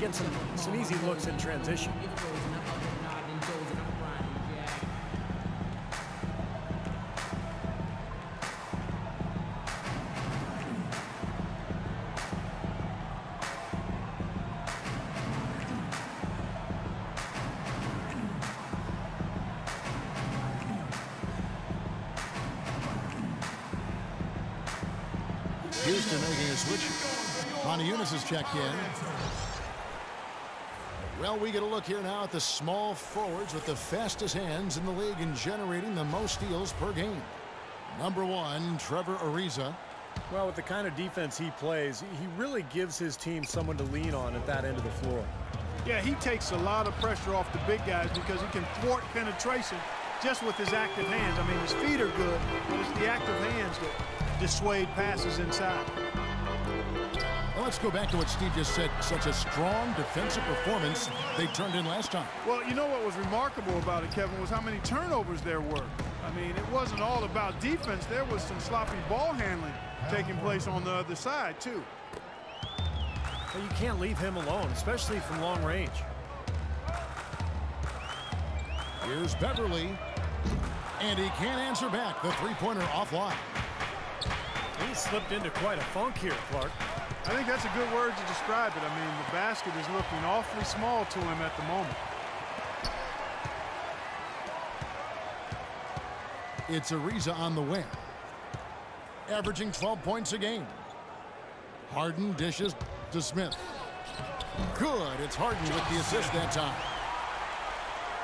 get some easy looks in transition. Houston making a switch. Moniunas is checked in. Well, we get a look here now at the small forwards with the fastest hands in the league and generating the most steals per game. Number 1, Trevor Ariza. Well, with the kind of defense he plays, he really gives his team someone to lean on at that end of the floor. Yeah, he takes a lot of pressure off the big guys because he can thwart penetration just with his active hands. I mean, his feet are good, but it's the active hands that dissuade passes inside. Well, let's go back to what Steve just said. Such a strong defensive performance they turned in last time. Well, you know what was remarkable about it, Kevin, was how many turnovers there were. I mean, it wasn't all about defense. There was some sloppy ball handling taking place on the other side, too. Well, you can't leave him alone, especially from long range. Here's Beverly, and he can't answer back. The three-pointer offline. He slipped into quite a funk here, Clark. I think that's a good word to describe it. I mean, the basket is looking awfully small to him at the moment. It's Ariza on the wing, averaging 12 points a game. Harden dishes to Smith. Good. It's Harden with the assist that time.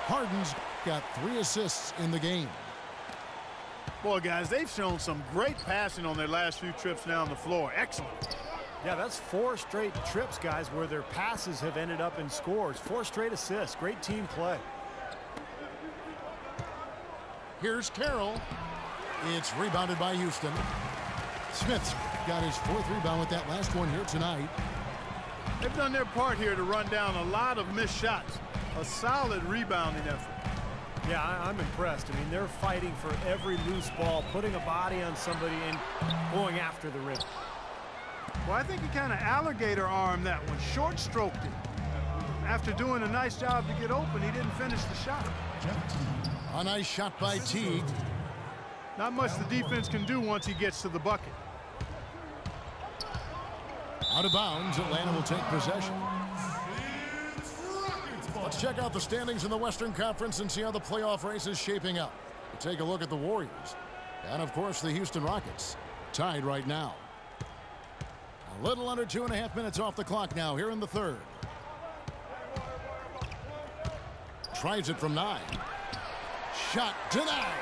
Harden's got 3 assists in the game. Boy, guys, they've shown some great passing on their last few trips down the floor. Excellent. Yeah, that's 4 straight trips, guys, where their passes have ended up in scores. 4 straight assists. Great team play. Here's Carroll. It's rebounded by Houston. Smith's got his 4th rebound with that last one here tonight. They've done their part here to run down a lot of missed shots. A solid rebounding effort. Yeah, I'm impressed. I mean, they're fighting for every loose ball, putting a body on somebody and going after the rim. Well, I think he kind of alligator armed that one, short stroked it. After doing a nice job to get open, he didn't finish the shot. A nice shot by Teague. Not much the defense can do once he gets to the bucket. Out of bounds, Atlanta will take possession. Let's check out the standings in the Western Conference and see how the playoff race is shaping up. We'll take a look at the Warriors. And, of course, the Houston Rockets, tied right now. A little under 2.5 minutes off the clock now here in the third. Tries it from 9. Shot denied.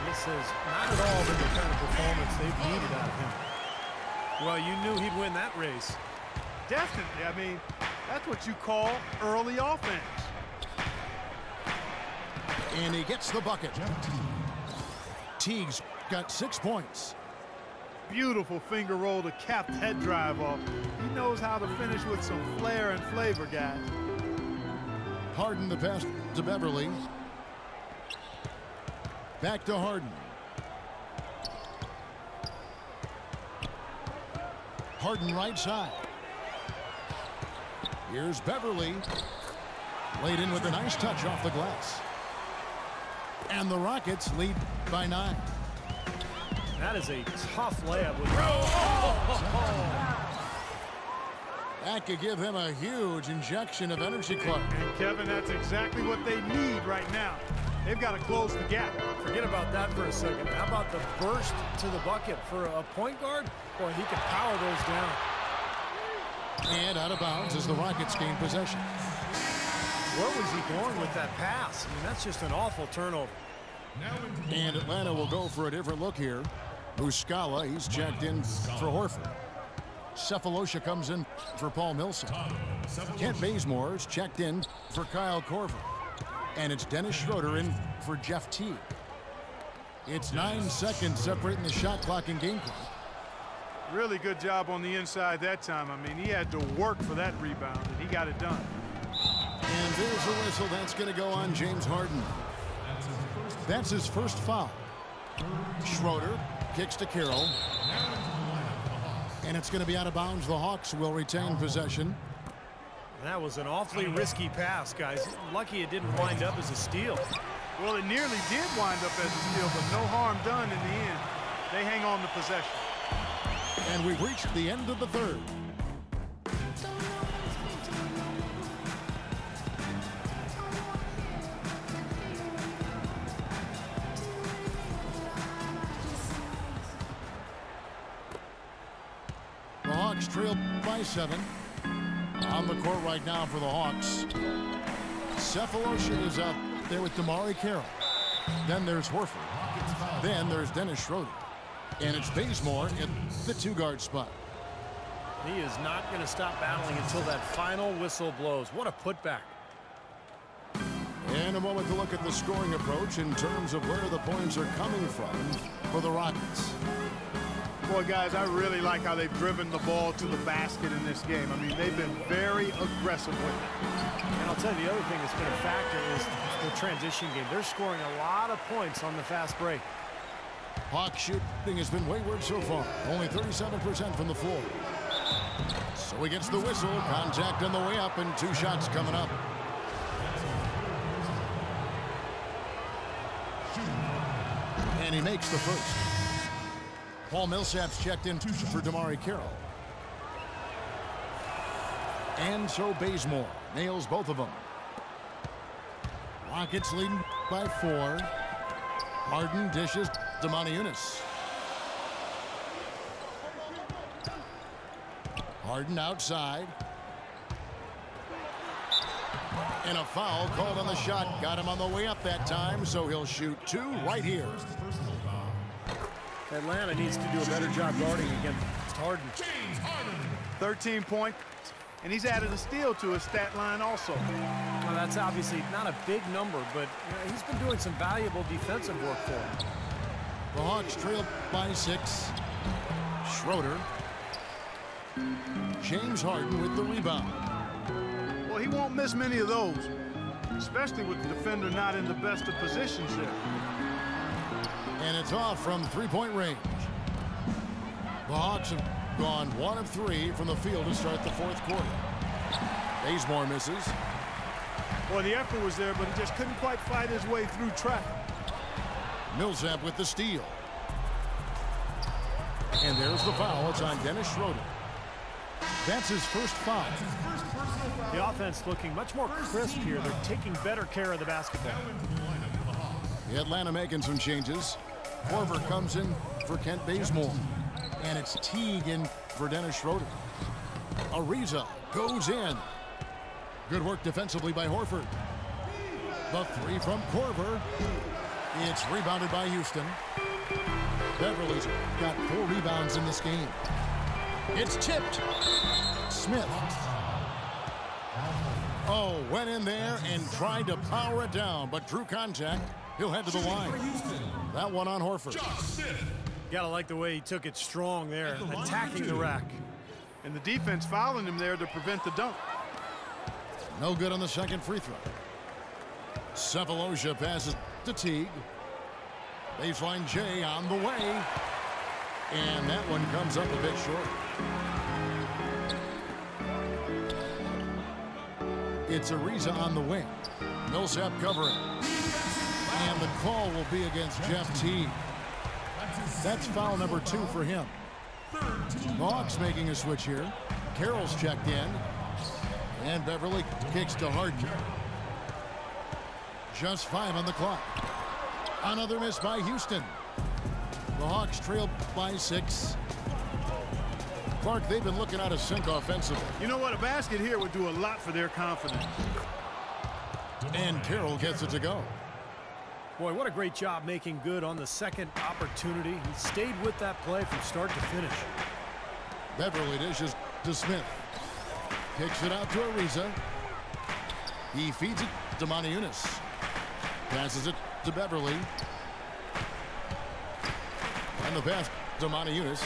This has not at all been the kind of performance they've needed out of him. Well, you knew he'd win that race. Definitely. I mean, that's what you call early offense. And he gets the bucket. Teague's got 6 points. Beautiful finger roll to cap that drive off. He knows how to finish with some flair and flavor, guys. Harden the pass to Beverly. Back to Harden. Harden right side. Here's Beverly. Laid in with a nice touch off the glass. And the Rockets lead by 9. That is a tough layup. That could give him a huge injection of energy, Clark. And, Kevin, that's exactly what they need right now. They've got to close the gap. Forget about that for a second. How about the burst to the bucket for a point guard? Boy, he can power those down. And out of bounds as the Rockets gain possession. Where was he going with that pass? I mean, that's just an awful turnover. And Atlanta will go for a different look here. Muscala, he's checked in for Horford. Cephalosha comes in for Paul Millsap. Kent Bazemore is checked in for Kyle Korver. And it's Dennis Schroeder in for Jeff Teague. It's 9 seconds separating the shot clock and game clock. Really good job on the inside that time. I mean, he had to work for that rebound, and he got it done. And there's a whistle. That's going to go on James Harden. That's his first foul. Schroeder kicks to Carroll. And it's going to be out of bounds. The Hawks will retain possession. That was an awfully risky pass, guys. Lucky it didn't wind up as a steal. Well, it nearly did wind up as a steal, but no harm done in the end. They hang on to possession. And we've reached the end of the third. The Hawks trail by 7. On the court right now for the Hawks. Sefolosha is out there with Damari Carroll. Then there's Horford. Then there's Dennis Schroeder. And it's Bazemore in the 2-guard spot. He is not going to stop battling until that final whistle blows. What a putback. And a moment to look at the scoring approach in terms of where the points are coming from for the Rockets. Boy, guys, I really like how they've driven the ball to the basket in this game. I mean, they've been very aggressive with it. And I'll tell you, the other thing that's been a factor is the transition game. They're scoring a lot of points on the fast break. Hawks shooting has been wayward so far. Only 37% from the floor. So he gets the whistle. Contact on the way up and 2 shots coming up. And he makes the first. Paul Millsap's checked in for Damari Carroll. And so Bazemore nails both of them. Rockets leading by 4. Harden dishes to Moniunas. Harden outside. And a foul called on the shot. Got him on the way up that time, so he'll shoot 2 right here. Atlanta needs to do a better job guarding against Harden. 13 points, and he's added a steal to his stat line also. Well, that's obviously not a big number, but he's been doing some valuable defensive work for him. The Hawks trail by 6. Schroeder. James Harden with the rebound. Well, he won't miss many of those, especially with the defender not in the best of positions there. And it's off from 3-point range. The Hawks have gone 1 of 3 from the field to start the 4th quarter. Bazemore misses. Boy, the effort was there, but he just couldn't quite fight his way through traffic. Millsap with the steal. And there's the foul. It's on Dennis Schroeder. That's his first foul. The offense looking much more crisp here. They're taking better care of the basketball. The Atlanta making some changes. Korver comes in for Kent Bazemore. And it's Teague in for Dennis Schroeder. Ariza goes in. Good work defensively by Horford. The 3 from Korver. It's rebounded by Houston. Beverly's got 4 rebounds in this game. It's tipped. Smith. Oh, went in there and tried to power it down, but drew contact. He'll head to the line. That one on Horford. Gotta like the way he took it strong there, attacking the rack. And the defense fouling him there to prevent the dunk. No good on the second free throw. Sefolosha passes to Teague. Baseline J on the way. And that one comes up a bit short. It's Ariza on the wing. Millsap covering. And the call will be against Jeff Teague. That's foul number 2 for him. Hawks making a switch here. Carroll's checked in. And Beverly kicks to Harden. Just 5 on the clock. Another miss by Houston. The Hawks trail by 6. Clark, they've been looking out of sync offensively. You know what? A basket here would do a lot for their confidence. And Carroll gets it to go. Boy, what a great job making good on the second opportunity. He stayed with that play from start to finish. Beverly dishes to Smith. Kicks it out to Ariza. He feeds it to Moniunas. Passes it to Beverly. And the pass to Moniunas.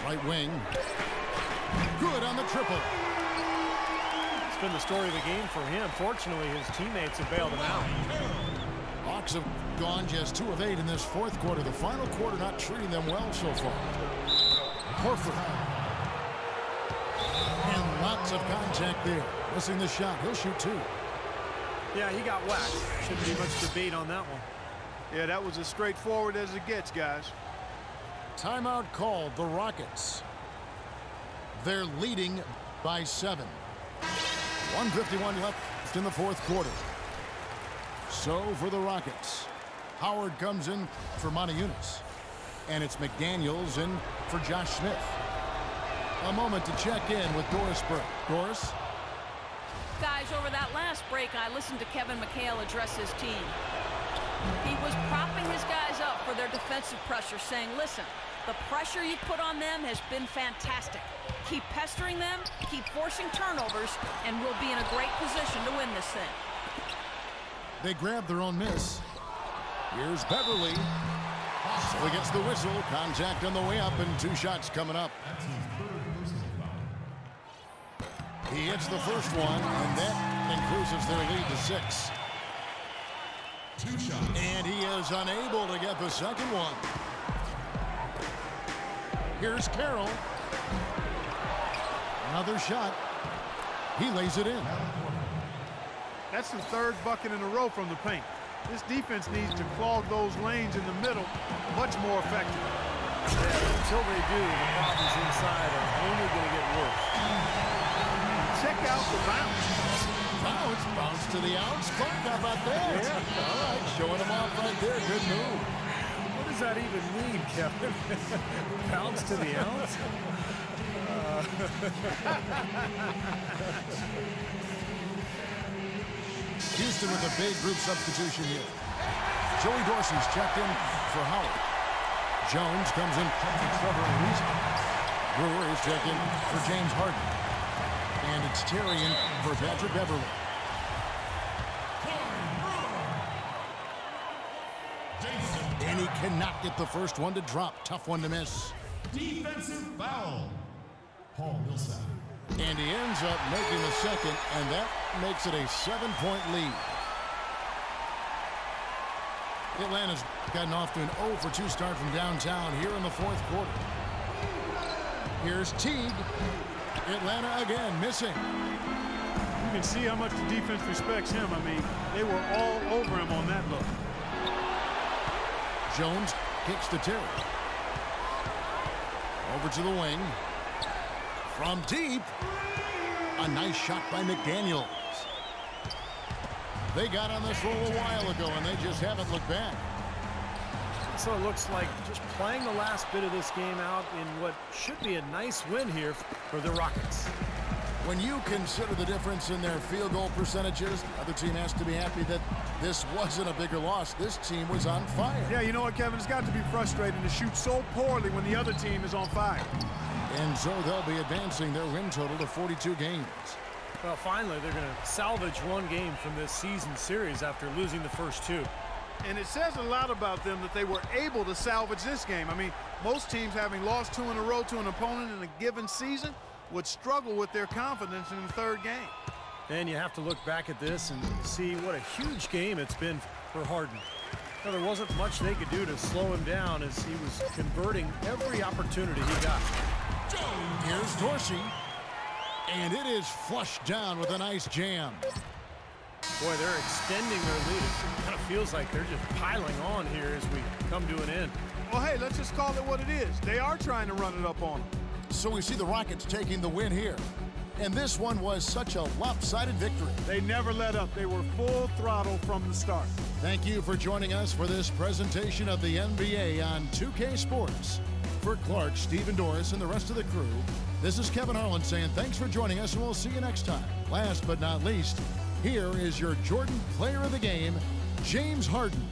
Right wing. Good on the triple. It's been the story of the game for him. Fortunately, his teammates have bailed him out. Hawks have gone just 2 of 8 in this 4th quarter. The final quarter not treating them well so far. Horford. And Lots of contact there. Missing the shot. He'll shoot 2. Yeah, he got whacked. Shouldn't be much debate on that one. Yeah, that was as straightforward as it gets, guys. Timeout called the Rockets. They're leading by 7. 1:51 left in the fourth quarter. So for the Rockets, Howard comes in for Motiejunas. And it's McDaniels in for Josh Smith. A moment to check in with Doris Burke. Doris? Guys, over that last break, I listened to Kevin McHale address his team. He was propping his guys up for their defensive pressure, saying, listen, the pressure you put on them has been fantastic. Keep pestering them, keep forcing turnovers, and we'll be in a great position to win this thing. They grab their own miss. Here's Beverly. So he gets the whistle. Contact on the way up, and 2 shots coming up. He hits the first one, and that increases their lead to 6. 2 shots. And he is unable to get the second one. Here's Carroll. Another shot. He lays it in. That's the 3rd bucket in a row from the paint. This defense needs to clog those lanes in the middle much more effective. Yeah, until they do, the problems inside are only going to get worse. Check out the bounce. Bounce to the outs. Clark, how about that? Yeah. All right, showing him off right there. Good move. What does that even mean, Kevin? Bounce to the ounce? Houston with a big group substitution here. Joey Dorsey's checked in for Howard. Jones comes in for Trevor Ariza. Brewer is checked in for James Harden. And it's Terry in for Patrick Beverly. And he cannot get the first one to drop. Tough one to miss. Defensive foul. Paul Millsap. And he ends up making the second, and that makes it a 7-point lead. Atlanta's gotten off to an 0-for-2 start from downtown here in the fourth quarter. Here's Teague. Atlanta again missing. You can see how much the defense respects him. I mean, they were all over him on that look. Jones kicks to Terry. Over to the wing. From deep. A nice shot by McDaniels. They got on this roll a while ago, and they just haven't looked back. So it looks like just playing the last bit of this game out in what should be a nice win here for the Rockets. When you consider the difference in their field goal percentages, the other team has to be happy that this wasn't a bigger loss. This team was on fire. Yeah, you know what, Kevin? It's got to be frustrating to shoot so poorly when the other team is on fire. And so they'll be advancing their win total to 42 games. Well, finally, they're going to salvage one game from this season series after losing the first 2. And it says a lot about them that they were able to salvage this game. I mean, most teams having lost 2 in a row to an opponent in a given season would struggle with their confidence in the third game. And you have to look back at this and see what a huge game it's been for Harden. Now, there wasn't much they could do to slow him down as he was converting every opportunity he got. Here's Dorsey. And it is flushed down with a nice jam. Boy, they're extending their lead. It kind of feels like they're just piling on here as we come to an end. Well, hey, let's just call it what it is. They are trying to run it up on them. So we see the Rockets taking the win here. And this one was such a lopsided victory. They never let up. They were full throttle from the start. Thank you for joining us for this presentation of the NBA on 2K Sports. For Clark, Steve, and Doris, and the rest of the crew, this is Kevin Harlan saying thanks for joining us, and we'll see you next time. Last but not least, here is your Jordan Player of the Game, James Harden.